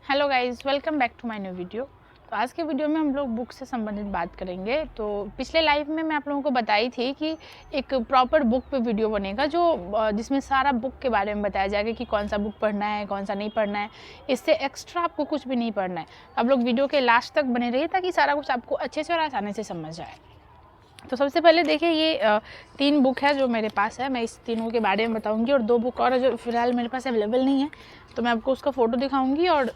Hello guys, welcome back to my new video. तो आज के वीडियो में हम लोग बुक से संबंधित बात करेंगे। तो पिछले लाइव में मैं आप लोगों को बताई थी कि एक प्रॉपर बुक पे वीडियो बनेगा जो जिसमें सारा बुक के बारे में बताया जाएगा कि कौन सा बुक पढ़ना है, कौन सा नहीं पढ़ना है। इससे एक्स्ट्रा आपको कुछ भी नहीं पढ़ना है। आप लोग वीडियो के लास्ट तक बने रहिए ताकि सारा कुछ आपको अच्छे से और आसानी से समझ आए। तो सबसे पहले देखिए, ये 3 बुक है जो मेरे पास है। मैं इस तीनों के बारे में बताऊंगी और 2 बुक और जो फ़िलहाल मेरे पास अवेलेबल नहीं है, तो मैं आपको उसका फ़ोटो दिखाऊंगी और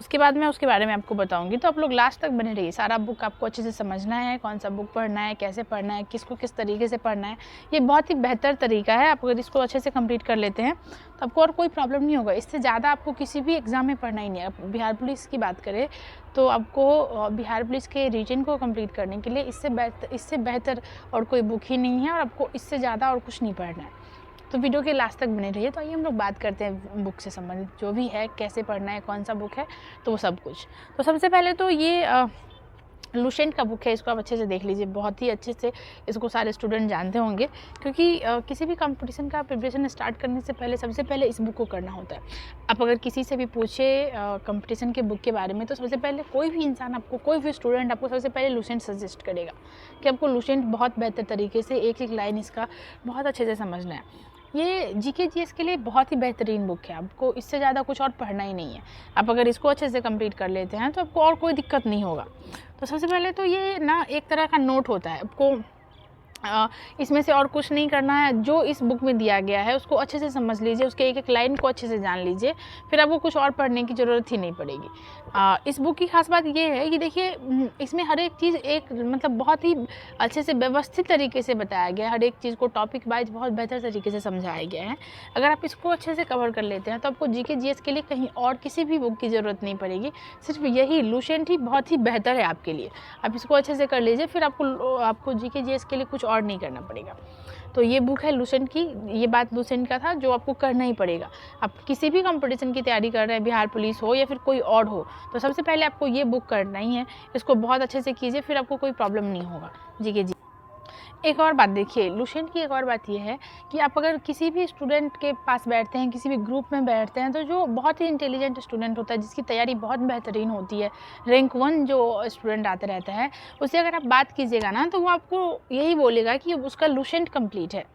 उसके बाद मैं उसके बारे में आपको बताऊंगी। तो आप लोग लास्ट तक बने रहिए। सारा बुक आपको अच्छे से समझना है, कौन सा बुक पढ़ना है, कैसे पढ़ना है, किसको किस तरीके से पढ़ना है। ये बहुत ही बेहतर तरीका है। आप अगर इसको अच्छे से कंप्लीट कर लेते हैं तो आपको और कोई प्रॉब्लम नहीं होगा। इससे ज़्यादा आपको किसी भी एग्ज़ाम में पढ़ना ही नहीं है। आप बिहार पुलिस की बात करें तो आपको बिहार पुलिस के रीजन को कंप्लीट करने के लिए इससे बेहतर और कोई बुक ही नहीं है और आपको इससे ज़्यादा और कुछ नहीं पढ़ना है। तो वीडियो के लास्ट तक बने रहिए। तो आइए हम लोग बात करते हैं बुक से संबंधित जो भी है, कैसे पढ़ना है, कौन सा बुक है, तो वो सब कुछ। तो सबसे पहले तो ये लुसेंट का बुक है। इसको आप अच्छे से देख लीजिए। बहुत ही अच्छे से इसको सारे स्टूडेंट जानते होंगे क्योंकि किसी भी कंपटीशन का प्रिपरेशन स्टार्ट करने से पहले सबसे पहले इस बुक को करना होता है। आप अगर किसी से भी पूछे कंपटीशन के बुक के बारे में तो सबसे पहले कोई भी इंसान आपको, कोई भी स्टूडेंट आपको सबसे पहले लुसेंट सजेस्ट करेगा कि आपको लुसेंट बहुत बेहतर तरीके से एक एक लाइन इसका बहुत अच्छे से समझना है। ये जीके जीएस के लिए बहुत ही बेहतरीन बुक है। आपको इससे ज़्यादा कुछ और पढ़ना ही नहीं है। आप अगर इसको अच्छे से कंप्लीट कर लेते हैं तो आपको और कोई दिक्कत नहीं होगा। तो सबसे पहले तो ये ना एक तरह का नोट होता है। आपको इसमें से और कुछ नहीं करना है। जो इस बुक में दिया गया है उसको अच्छे से समझ लीजिए, उसके एक एक लाइन को अच्छे से जान लीजिए, फिर आपको कुछ और पढ़ने की ज़रूरत ही नहीं पड़ेगी। इस बुक की खास बात ये है कि देखिए, इसमें हर एक चीज़ एक मतलब बहुत ही अच्छे से व्यवस्थित तरीके से बताया गया है। हर एक चीज़ को टॉपिक वाइज बहुत बेहतर तरीके से समझाया गया है। अगर आप इसको अच्छे से कवर कर लेते हैं तो आपको जीके जीएस के लिए कहीं और किसी भी बुक की ज़रूरत नहीं पड़ेगी। सिर्फ यही लुसेंट ही बहुत ही बेहतर है आपके लिए। आप इसको अच्छे से कर लीजिए, फिर आपको जीके जीएस के लिए कुछ और नहीं करना पड़ेगा। तो ये बुक है लुसेंट की। ये बात लुसेंट का था जो आपको करना ही पड़ेगा। आप किसी भी कंपटीशन की तैयारी कर रहे हैं, बिहार पुलिस हो या फिर कोई और हो, तो सबसे पहले आपको ये बुक करना ही है। इसको बहुत अच्छे से कीजिए, फिर आपको कोई प्रॉब्लम नहीं होगा। जी। एक और बात देखिए, लुसेंट की एक और बात ये है कि आप अगर किसी भी स्टूडेंट के पास बैठते हैं, किसी भी ग्रुप में बैठते हैं, तो जो बहुत ही इंटेलिजेंट स्टूडेंट होता है, जिसकी तैयारी बहुत बेहतरीन होती है, रैंक 1 जो स्टूडेंट आते रहता है, उससे अगर आप बात कीजिएगा ना तो वो आपको यही बोलेगा कि उसका लुसेंट कंप्लीट है।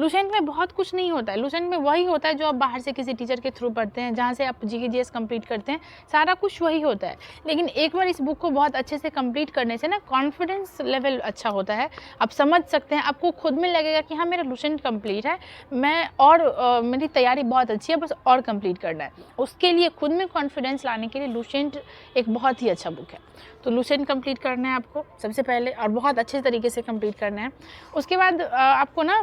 लुसेंट में बहुत कुछ नहीं होता है। लुसेंट में वही होता है जो आप बाहर से किसी टीचर के थ्रू पढ़ते हैं, जहाँ से आप जीके जीएस कंप्लीट करते हैं, सारा कुछ वही होता है। लेकिन एक बार इस बुक को बहुत अच्छे से कंप्लीट करने से ना कॉन्फिडेंस लेवल अच्छा होता है। आप समझ सकते हैं, आपको खुद में लगेगा कि हाँ, मेरा लुसेंट कंप्लीट है, मैं और मेरी तैयारी बहुत अच्छी है, बस और कंप्लीट करना है। उसके लिए खुद में कॉन्फिडेंस लाने के लिए लुसेंट एक बहुत ही अच्छा बुक है। तो लुसेंट कंप्लीट करना है आपको सबसे पहले और बहुत अच्छे तरीके से कंप्लीट करना है। उसके बाद आपको ना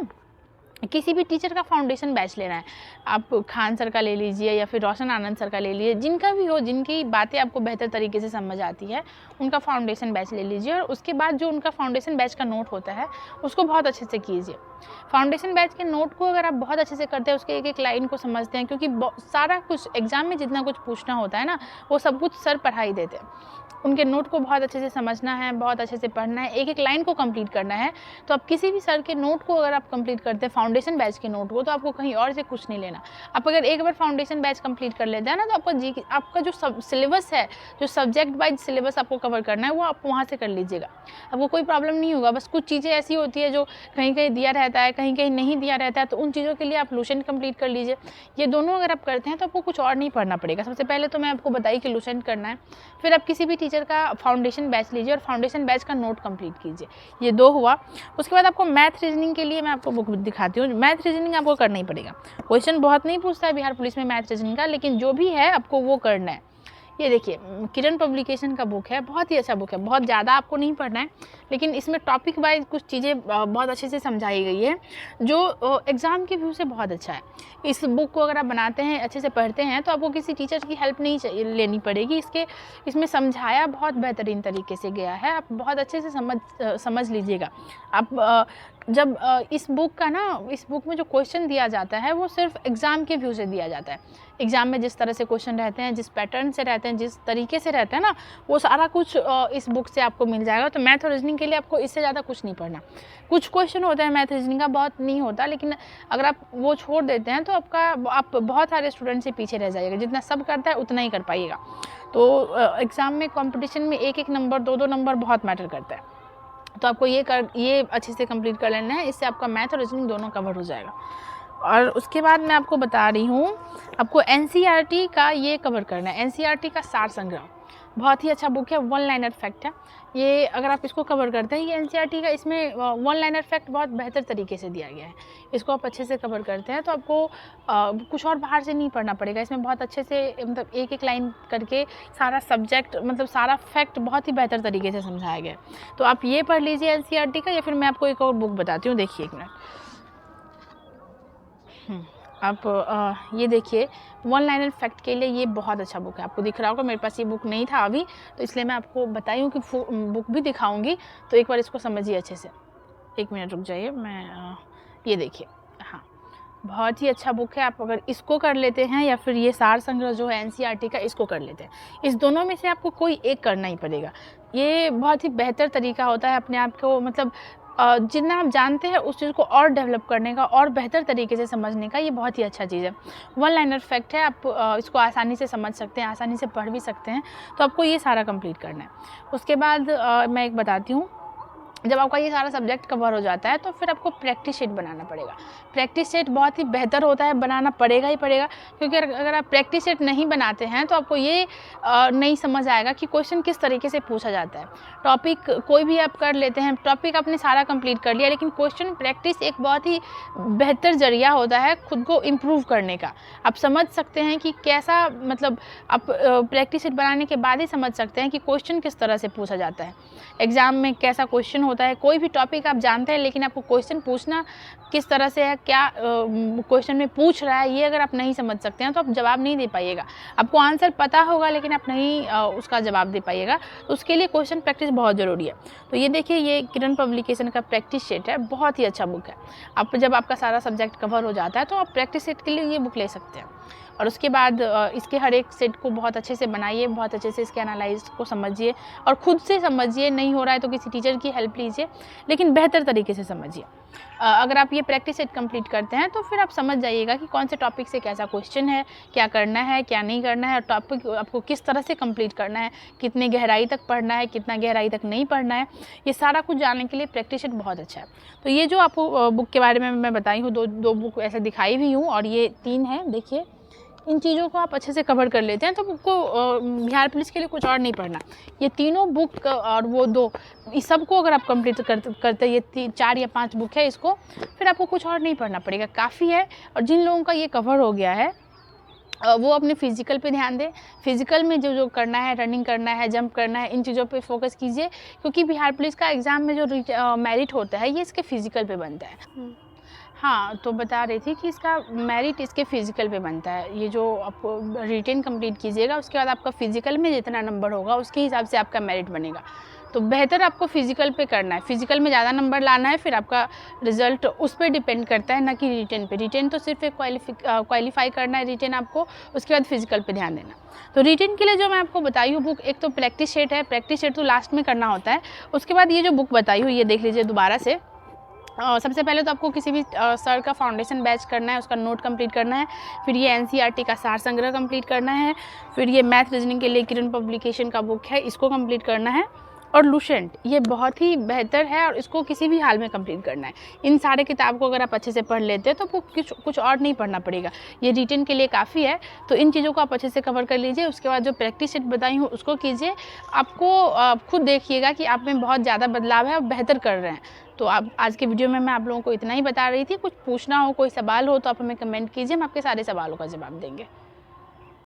किसी भी टीचर का फाउंडेशन बैच लेना है। आप खान सर का ले लीजिए या फिर रोशन आनंद सर का ले लीजिए, जिनका भी हो, जिनकी बातें आपको बेहतर तरीके से समझ आती है, उनका फाउंडेशन बैच ले लीजिए। और उसके बाद जो उनका फाउंडेशन बैच का नोट होता है उसको बहुत अच्छे से कीजिए। फाउंडेशन बैच के नोट को अगर आप बहुत अच्छे से करते हैं, उसके एक एक लाइन को समझते हैं, क्योंकि सारा कुछ एग्जाम में जितना कुछ पूछना होता है ना, वो सब कुछ सर पढ़ा ही देते हैं। उनके नोट को बहुत अच्छे से समझना है, बहुत अच्छे से पढ़ना है, एक एक लाइन को कंप्लीट करना है। तो आप किसी भी सर के नोट को अगर आप कंप्लीट करते हैं, फाउंडेशन बैच के नोट को, तो आपको कहीं और से कुछ नहीं लेना। आप अगर एक बार फाउंडेशन बैच कंप्लीट कर लेते हैं ना, तो आपका जो सिलेबस है, जो सब्जेक्ट वाइज सिलेबस आपको कवर करना है, वो आप वहाँ से कर लीजिएगा। आपको कोई प्रॉब्लम नहीं होगा। बस कुछ चीज़ें ऐसी होती है जो कहीं कहीं दिया रहता है, कहीं कहीं नहीं दिया रहता है, तो उन चीज़ों के लिए आप लुसेंट कंप्लीट कर लीजिए। ये दोनों अगर आप करते हैं तो आपको कुछ और नहीं पढ़ना पड़ेगा। सबसे पहले तो मैं आपको बताई कि लुसेंट करना है, फिर आप किसी भी टीचर का फाउंडेशन बैच लीजिए और फाउंडेशन बैच का नोट कंप्लीट कीजिए। ये 2 हुआ। उसके बाद आपको मैथ रीजनिंग के लिए मैं आपको बुक दिखाती हूँ। मैथ रीजनिंग आपको करना ही पड़ेगा। क्वेश्चन बहुत नहीं पूछता है बिहार पुलिस में मैथ रीजनिंग का, लेकिन जो भी है आपको वो करना है। ये देखिए, किरण पब्लिकेशन का बुक है, बहुत ही अच्छा बुक है। बहुत ज़्यादा आपको नहीं पढ़ना है, लेकिन इसमें टॉपिक वाइज कुछ चीज़ें बहुत अच्छे से समझाई गई है, जो एग्ज़ाम के व्यू से बहुत अच्छा है। इस बुक को अगर आप बनाते हैं, अच्छे से पढ़ते हैं, तो आपको किसी टीचर की हेल्प नहीं लेनी पड़ेगी। इसमें समझाया बहुत बेहतरीन तरीके से गया है। आप बहुत अच्छे से समझ लीजिएगा। आप जब इस बुक में जो क्वेश्चन दिया जाता है वो सिर्फ एग्ज़ाम के व्यू से दिया जाता है। एग्ज़ाम में जिस तरह से क्वेश्चन रहते हैं, जिस पैटर्न से रहते हैं, जिस तरीके से रहते हैं ना, वो सारा कुछ इस बुक से आपको मिल जाएगा। तो मैथ और रीजनिंग के लिए आपको इससे ज़्यादा कुछ नहीं पढ़ना। कुछ क्वेश्चन होता है मैथ रीजनिंग का, बहुत नहीं होता, लेकिन अगर आप वो छोड़ देते हैं तो आप बहुत सारे स्टूडेंट से पीछे रह जाइएगा। जितना सब करता है उतना ही कर पाइएगा। तो एग्ज़ाम में कॉम्पिटिशन में एक नंबर, दो नंबर बहुत मैटर करता है। तो आपको ये अच्छे से कंप्लीट कर लेना है। इससे आपका मैथ और रीजनिंग दोनों कवर हो जाएगा। और उसके बाद मैं आपको बता रही हूँ, आपको एनसीईआरटी का ये कवर करना है। एनसीईआरटी का सार संग्रह बहुत ही अच्छा बुक है, वन लाइनर फैक्ट है ये। अगर आप इसको कवर करते हैं, ये एनसीईआरटी का, इसमें वन लाइनर फैक्ट बहुत बेहतर तरीके से दिया गया है। इसको आप अच्छे से कवर करते हैं तो आपको कुछ और बाहर से नहीं पढ़ना पड़ेगा। इसमें बहुत अच्छे से मतलब एक लाइन करके सारा सब्जेक्ट, मतलब सारा फैक्ट बहुत ही बेहतर तरीके से समझाया गया है। तो आप ये पढ़ लीजिए एनसीईआरटी का, या फिर मैं आपको एक और बुक बताती हूँ। देखिए एक मिनट, आप ये देखिए, वन लाइनर फैक्ट के लिए ये बहुत अच्छा बुक है। आपको दिख रहा होगा, मेरे पास ये बुक नहीं था अभी, तो इसलिए मैं आपको बताई हूँ कि बुक भी दिखाऊंगी। तो एक बार इसको समझिए अच्छे से। एक मिनट रुक जाइए, मैं ये देखिए, हाँ, बहुत ही अच्छा बुक है। आप अगर इसको कर लेते हैं या फिर ये सार संग्रह जो है एनसीईआरटी का, इसको कर लेते हैं, इस दोनों में से आपको कोई एक करना ही पड़ेगा। ये बहुत ही बेहतर तरीका होता है अपने आप को, मतलब जितना आप जानते हैं उस चीज़ को और डेवलप करने का और बेहतर तरीके से समझने का, ये बहुत ही अच्छा चीज़ है। वन लाइनर फैक्ट है, आप इसको आसानी से समझ सकते हैं, आसानी से पढ़ भी सकते हैं। तो आपको ये सारा कंप्लीट करना है। उसके बाद मैं एक बताती हूँ, जब आपका ये सारा सब्जेक्ट कवर हो जाता है तो फिर आपको प्रैक्टिस शीट बनाना पड़ेगा। प्रैक्टिस शीट बहुत ही बेहतर होता है, बनाना पड़ेगा ही पड़ेगा, क्योंकि अगर आप प्रैक्टिस शीट नहीं बनाते हैं तो आपको ये नहीं समझ आएगा कि क्वेश्चन किस तरीके से पूछा जाता है। टॉपिक कोई भी आप कर लेते हैं, टॉपिक आपने सारा कंप्लीट कर लिया, लेकिन क्वेश्चन प्रैक्टिस एक बहुत ही बेहतर जरिया होता है खुद को इम्प्रूव करने का। आप समझ सकते हैं कि कैसा, मतलब आप प्रैक्टिस शीट बनाने के बाद ही समझ सकते हैं कि क्वेश्चन किस तरह से पूछा जाता है, एग्ज़ाम में कैसा क्वेश्चन होता है। कोई भी टॉपिक आप जानते हैं, लेकिन आपको क्वेश्चन पूछना किस तरह से है, क्या क्वेश्चन में पूछ रहा है, ये अगर आप नहीं समझ सकते हैं तो आप जवाब नहीं दे पाइएगा। आपको आंसर पता होगा लेकिन आप नहीं उसका जवाब दे पाइएगा। तो उसके लिए क्वेश्चन प्रैक्टिस बहुत ज़रूरी है। तो ये देखिए, ये किरण पब्लिकेशन का प्रैक्टिस सेट है, बहुत ही अच्छा बुक है। आप जब आपका सारा सब्जेक्ट कवर हो जाता है तो आप प्रैक्टिस सेट के लिए ये बुक ले सकते हैं। और उसके बाद इसके हर एक सेट को बहुत अच्छे से बनाइए, बहुत अच्छे से इसके एनालाइज को समझिए और ख़ुद से समझिए। नहीं हो रहा है तो किसी टीचर की हेल्प लीजिए, लेकिन बेहतर तरीके से समझिए। अगर आप ये प्रैक्टिस सेट कंप्लीट करते हैं तो फिर आप समझ जाइएगा कि कौन से टॉपिक से कैसा क्वेश्चन है, क्या करना है, क्या नहीं करना है, और टॉपिक आपको किस तरह से कंप्लीट करना है, कितने गहराई तक पढ़ना है, कितना गहराई तक नहीं पढ़ना है। ये सारा कुछ जानने के लिए प्रैक्टिस सेट बहुत अच्छा है। तो ये जो आपको बुक के बारे में मैं बताई हूँ, दो बुक ऐसे दिखाई भी हूँ, और ये 3 है। देखिए, इन चीज़ों को आप अच्छे से कवर कर लेते हैं तो बुक को बिहार पुलिस के लिए कुछ और नहीं पढ़ना। ये तीनों बुक और वो 2, इस सब को अगर आप कंप्लीट करते ये 4 या 5 बुक है, इसको फिर आपको कुछ और नहीं पढ़ना पड़ेगा, काफ़ी है। और जिन लोगों का ये कवर हो गया है वो अपने फिज़िकल पे ध्यान दें। फिज़िकल में जो करना है, रनिंग करना है, जंप करना है, इन चीज़ों पे फोकस कीजिए, क्योंकि बिहार पुलिस का एग्ज़ाम में जो मेरिट होता है ये इसके फिज़िकल पे बनता है। हाँ, तो बता रही थी कि इसका मेरिट इसके फ़िज़िकल पे बनता है। ये जो आप रिटेन कंप्लीट कीजिएगा, उसके बाद आपका फ़िज़िकल में जितना नंबर होगा उसके हिसाब से आपका मेरिट बनेगा। तो बेहतर आपको फ़िज़िकल पे करना है, फ़िज़िकल में ज़्यादा नंबर लाना है, फिर आपका रिज़ल्ट उस पर डिपेंड करता है, ना कि रिटेन पे। रिटेन तो सिर्फ एक क्वालिफ़ाई करना है रिटेन आपको, उसके बाद फ़िज़िकल पे ध्यान देना। तो रिटेन के लिए जो मैं आपको बताई हूँ बुक, एक तो प्रैक्टिस सेट है, प्रैक्टिस सेट तो लास्ट में करना होता है। उसके बाद ये जो बुक बताई हूँ ये देख लीजिए दोबारा से। सबसे पहले तो आपको किसी भी सर का फाउंडेशन बैच करना है, उसका नोट कंप्लीट करना है। फिर ये एनसीईआरटी का सार संग्रह कंप्लीट करना है। फिर ये मैथ रीजनिंग के लिए किरण पब्लिकेशन का बुक है, इसको कंप्लीट करना है। और लुसेंट, ये बहुत ही बेहतर है और इसको किसी भी हाल में कंप्लीट करना है। इन सारे किताब को अगर आप अच्छे से पढ़ लेते हैं तो वो कुछ और नहीं पढ़ना पड़ेगा, ये रिटेन के लिए काफ़ी है। तो इन चीज़ों को आप अच्छे से कवर कर लीजिए। उसके बाद जो प्रैक्टिस सेट बताई हूँ उसको कीजिए। आपको खुद देखिएगा कि आप में बहुत ज़्यादा बदलाव है और बेहतर कर रहे हैं। तो आप आज के वीडियो में मैं आप लोगों को इतना ही बता रही थी। कुछ पूछना हो, कोई सवाल हो तो आप हमें कमेंट कीजिए, हम आपके सारे सवालों का जवाब देंगे।